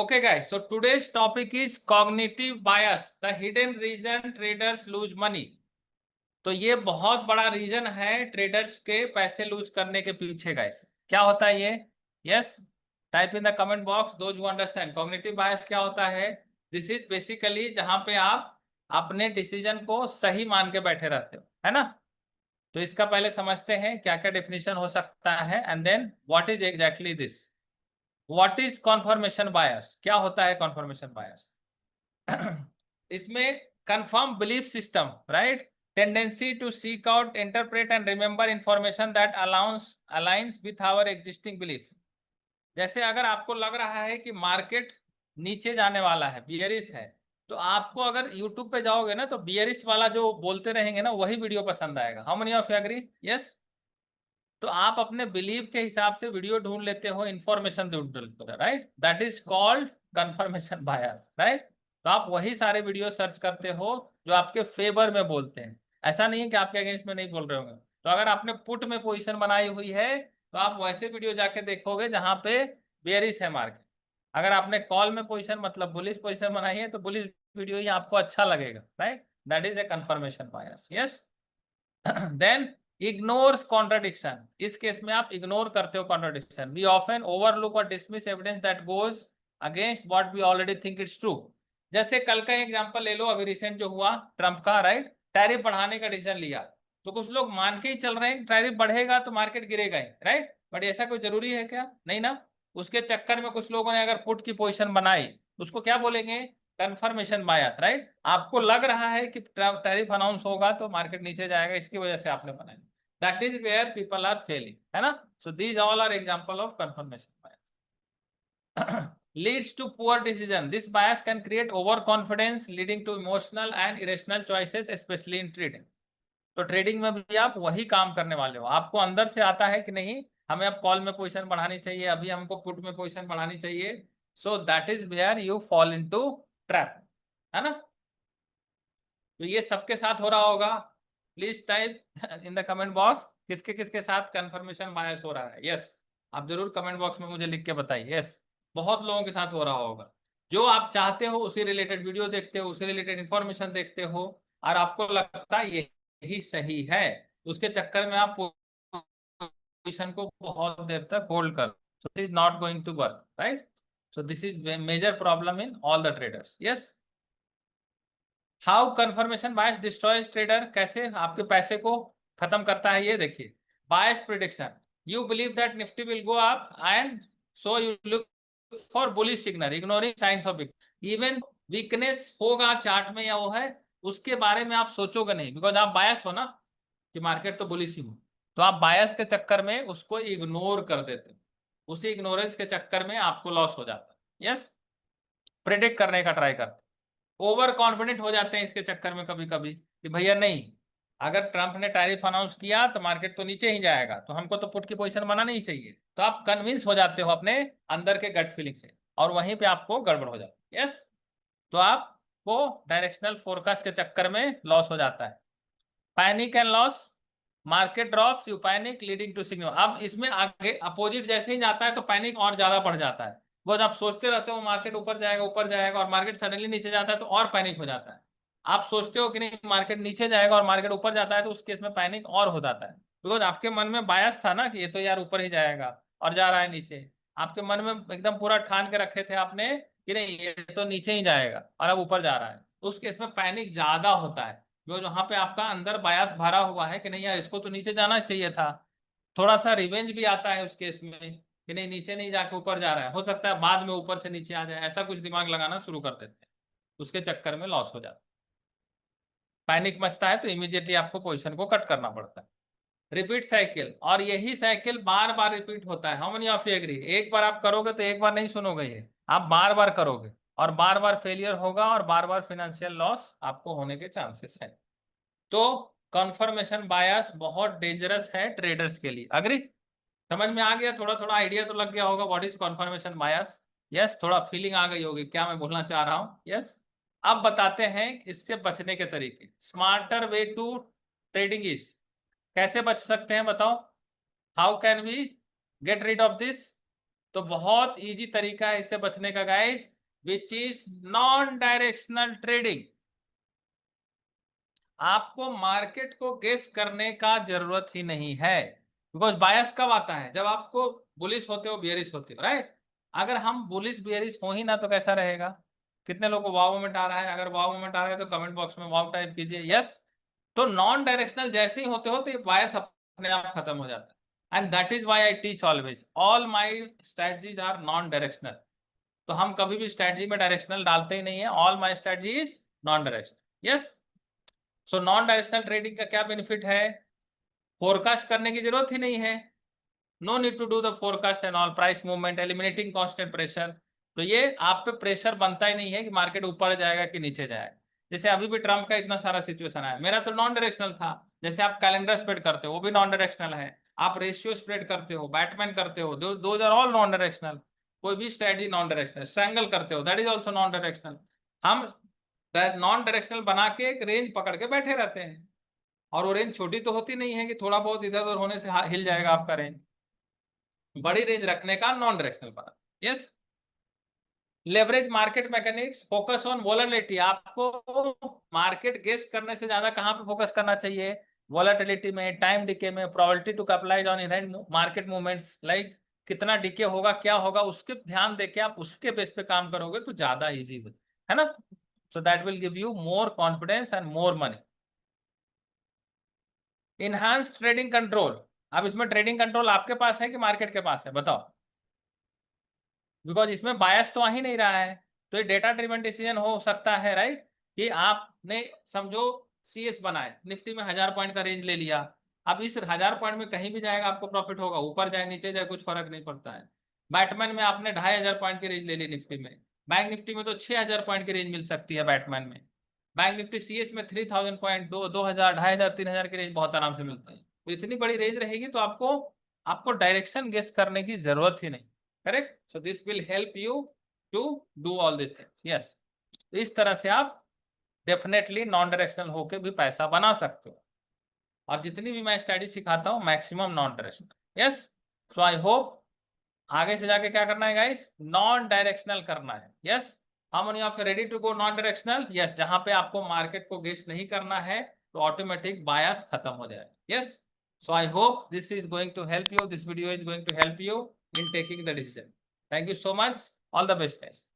Okay, guys. So today's topic is cognitive bias, the hidden reason traders lose money. तो ये बहुत बड़ा reason है ट्रेडर्स के पैसे लूज करने के पीछे गाइस। क्या होता है ये? Yes, type in the comment box those who understand. Cognitive bias क्या होता है? दिस इज बेसिकली जहां पे आप अपने डिसीजन को सही मान के बैठे रहते हो, है ना। तो इसका पहले समझते हैं क्या क्या डेफिनेशन हो सकता है and then what is exactly this. What is confirmation bias? क्या होता है कॉन्फर्मेशन बायस? इसमें confirm belief system, right, tendency to seek out, interpret and remember information that aligns with our existing belief. जैसे अगर आपको लग रहा है कि मार्केट नीचे जाने वाला है, बियरिश है, तो आपको अगर यूट्यूब पे जाओगे ना तो बियरिश वाला जो बोलते रहेंगे ना वही वीडियो पसंद आएगा। How many of you agree? Yes. तो आप अपने बिलीव के हिसाब से वीडियो ढूंढ लेते हो, इंफॉर्मेशन ढूंढ लेते हो, right, that is called confirmation bias, right. तो आप वही सारे वीडियो सर्च करते हो जो आपके फेवर में बोलते हैं। ऐसा नहीं है कि आपके अगेंस्ट में नहीं बोल रहे होंगे। तो अगर आपने पुट में पोजीशन बनाई हुई है तो आप वैसे वीडियो जाके देखोगे जहां पे बेयरिश है मार्केट। अगर आपने कॉल में पोजीशन मतलब बुलिश पोजीशन बनाई है तो बुलिश वीडियो ही आपको अच्छा लगेगा, right, that is a confirmation bias. Yes. Then ignores contradiction. इस केस में आप इग्नोर करते हो कॉन्ट्रडिक्शन। वी ऑफन ओवरलुक और dismiss evidence that goes against what we already think it's true. जैसे कल का एग्जांपल ले लो, अभी रिसेंट जो हुआ ट्रंप का, राइट, टैरिफ बढ़ाने का डिसीजन लिया। तो कुछ लोग मान के ही चल रहे हैं टैरिफ बढ़ेगा तो मार्केट गिरेगा ही, राइट, बट ऐसा कोई जरूरी है क्या? नहीं ना। उसके चक्कर में कुछ लोगों ने अगर पुट की पोजीशन बनाई उसको क्या बोलेंगे? Confirmation bias, right. आपको लग रहा है कि टैरिफ अनाउंस होगा तो मार्केट नीचे जाएगा, इसकी वजह से आपने बनाया। That is where people are failing, है ना। So these all are example of confirmation bias. Leads to poor decision. This bias can create over confidence leading to emotional and irrational choices, especially in trading. तो trading में भी आप वही काम करने वाले हो। आपको अंदर से आता है कि नहीं हमें अब कॉल में पोजीशन बढ़ानी चाहिए, अभी हमको पुट में पोजीशन बढ़ानी चाहिए। So that is where you fall into trap, है ना। तो ये सबके साथ हो रहा होगा। Please type in the comment box किसके किसके साथ कंफर्मेशन बायस हो रहा है। यस, आप जरूर कमेंट बॉक्स में मुझे लिख के बताइए। यस, बहुत लोगों के साथ हो रहा होगा। जो आप चाहते हो उसी रिलेटेड वीडियो देखते हो, उसी रिलेटेड इंफॉर्मेशन देखते हो और आपको लगता है यही सही है, उसके चक्कर में आप पोजीशन को बहुत देर तक होल्ड कर, so this is not going to work, right. So this is major problem in all the traders. Yes. How confirmation bias destroys trader. कैसे आपके पैसे को खत्म करता है ये देखिए। Bias prediction. You believe that Nifty will go up and so you look for bullish signal ignoring signs of even weakness होगा चार्ट में या वो है उसके बारे में आप सोचोगे नहीं, बिकॉज आप बायस हो ना कि मार्केट तो बुलिश ही हो। तो आप बायस के चक्कर में उसको इग्नोर कर देते हो, उसी इग्नोरेंस के चक्कर में आपको लॉस हो जाता है। यस। प्रिडिक्ट करने का ट्राई करते, ओवर कॉन्फिडेंट हो जाते हैं इसके चक्कर में कभी कभी कि भैया नहीं, अगर ट्रंप ने टैरिफ अनाउंस किया तो मार्केट तो नीचे ही जाएगा तो हमको तो पुट की पोजीशन बनाना ही चाहिए। तो आप कन्विंस हो जाते हो अपने अंदर के गट फीलिंग से और वहीं पे आपको गड़बड़ हो जाती है। यस। तो आपको डायरेक्शनल फोरकास्ट के चक्कर में लॉस हो जाता है। Panic and loss. Market drops you panic leading to signal. अब इसमें आगे अपोजिट जैसे ही जाता है तो पैनिक और ज्यादा बढ़ जाता है। वो आप सोचते रहते हो मार्केट ऊपर जाएगा और मार्केट सडनली नीचे जाता है तो और पैनिक हो जाता है। आप सोचते हो कि नहीं मार्केट नीचे जाएगा और मार्केट ऊपर जाता है तो उस केस में पैनिक और हो जाता है, बिकॉज आपके मन में बायस था ना कि ये तो यार ऊपर ही जाएगा और जा रहा है नीचे। आपके मन में एकदम पूरा ठान के रखे थे आपने कि नहीं ये तो नीचे ही जाएगा और अब ऊपर जा रहा है, तो उस केस में पैनिक ज्यादा होता है। जो जहां पे आपका अंदर बायस भरा हुआ है कि नहीं यार इसको तो नीचे जाना चाहिए था। थोड़ा सा रिवेंज भी आता है उस केस में कि नहीं नीचे नहीं जाके ऊपर जा रहा है, हो सकता है बाद में ऊपर से नीचे आ जाए, ऐसा कुछ दिमाग लगाना शुरू कर देते हैं, उसके चक्कर में लॉस हो जाता है। पैनिक मचता है तो इमीडिएटली आपको पोजीशन को कट करना पड़ता है। रिपीट साइकिल, और यही साइकिल बार बार रिपीट होता है। How many of you agree? एक बार आप करोगे तो एक बार नहीं सुनोगे, ये आप बार बार करोगे और बार बार फेलियर होगा और बार बार फाइनेंशियल लॉस आपको होने के चांसेस है। तो कॉन्फर्मेशन बायस बहुत डेंजरस है ट्रेडर्स के लिए। अग्री? समझ में आ गया? थोड़ा थोड़ा आइडिया तो लग गया होगा what is confirmation bias. Yes, थोड़ा फीलिंग आ गई होगी क्या मैं बोलना चाह रहा हूं। यस। अब बताते हैं इससे बचने के तरीके। Smarter way to trading is, कैसे बच सकते हैं बताओ? How can we get rid of this? तो बहुत इजी तरीका है इससे बचने का guys, which is non directional trading. आपको मार्केट को गेस करने का जरूरत ही नहीं है, बिकॉज बायस कब आता है, जब आपको बुलिश होते हो बियरिश होते हो, राइट। अगर हम बुलिश बियरिश हो ही ना तो कैसा रहेगा। कितने लोगों को वाव मोमेंट आ रहा है, अगर वाव मोमेंट आ रहा है तो कमेंट बॉक्स में वाव टाइप कीजिए, यस। तो नॉन डायरेक्शनल जैसे ही होते हो तो ये बायस अपने आप खत्म हो जाता है, and that is why I teach always all my strategies are non directional. तो हम कभी भी स्ट्रेटजी में डायरेक्शनल डालते ही नहीं है, all my strategy is non directional, yes. So non directional trading का क्या बेनिफिट है, फोरकास्ट करने की जरूरत ही नहीं है, no need to do the forecast and all, price movement eliminating constant pressure. तो ये आप पे प्रेशर बनता ही नहीं है कि मार्केट ऊपर जाएगा कि नीचे जाएगा। जैसे अभी भी ट्रम्प का इतना सारा सिचुएशन आया, मेरा तो नॉन डायरेक्शनल था। जैसे आप कैलेंडर स्प्रेड करते हो वो भी नॉन डायरेक्शनल है, आप रेशियो स्प्रेड करते हो, बैटमैन करते हो, those are all non directional. कोई भी स्ट्रेटजी नॉन डायरेक्शनल, स्ट्रैंगल करते हो that is also non directional. हम नॉन डायरेक्शनल बना के एक रेंज पकड़ के बैठे रहते हैं, और वो रेंज छोटी तो होती नहीं है कि थोड़ा बहुत इधर उधर होने से हिल जाएगा आपका रेंज। बड़ी रेंज रखने का नॉन डायरेक्शनल बना, yes. Leverage market mechanics, focus on volatility. आपको मार्केट गेस करने से ज्यादा कहां पे फोकस करना चाहिए, वोलेटिलिटी में, टाइम डिके में, probability to capitalize on event market movements, like कितना डिके होगा क्या होगा उसके ध्यान देके आप उसके बेस पे काम करोगे तो ज्यादा इजी है ना। So that will give you more confidence and more money. Enhance trading control. अब इसमें ट्रेडिंग कंट्रोल आपके पास है कि मार्केट के पास है, बताओ। बिकॉज इसमें बायस तो आ ही नहीं रहा है, तो ये डेटा ड्रिवन डिसीजन हो सकता है, राइट। कि आपने समझो सीएस बनाए, निफ्टी में 1000 पॉइंट का रेंज ले लिया। अब इस 1000 पॉइंट में कहीं भी जाएगा आपको प्रॉफिट होगा, ऊपर जाए नीचे जाए कुछ फर्क नहीं पड़ता है। बैटमैन में आपने 2500 पॉइंट की रेंज ले ली निफ्टी में, बैंक निफ्टी में तो 6000 पॉइंट की रेंज मिल सकती है बैटमैन में। बैंक निफ्टी सीएस में 3000 पॉइंट, 2000, 2500, 3000 की रेंज बहुत आराम से मिलता है। तो इतनी बड़ी रेंज रहेगी तो आपको आपको डायरेक्शन गेस करने की जरूरत ही नहीं, correct. So this will help you to do all this things, yes. तो इस तरह से आप डेफिनेटली नॉन डायरेक्शनल होके भी पैसा बना सकते हो, और जितनी भी मैं स्टडी सिखाता हूँ maximum non directional, yes. So I hope आगे से जाके क्या करना है गाइस, नॉन डायरेक्शनल करना है, यस। हम money of ready to go non directional, yes. जहां पे आपको मार्केट को गेस नहीं करना है तो ऑटोमेटिक बायस खत्म हो जाए, yes. So I hope this is going to help you, this video is going to help you in taking the decision. Thank you so much, all the best guys.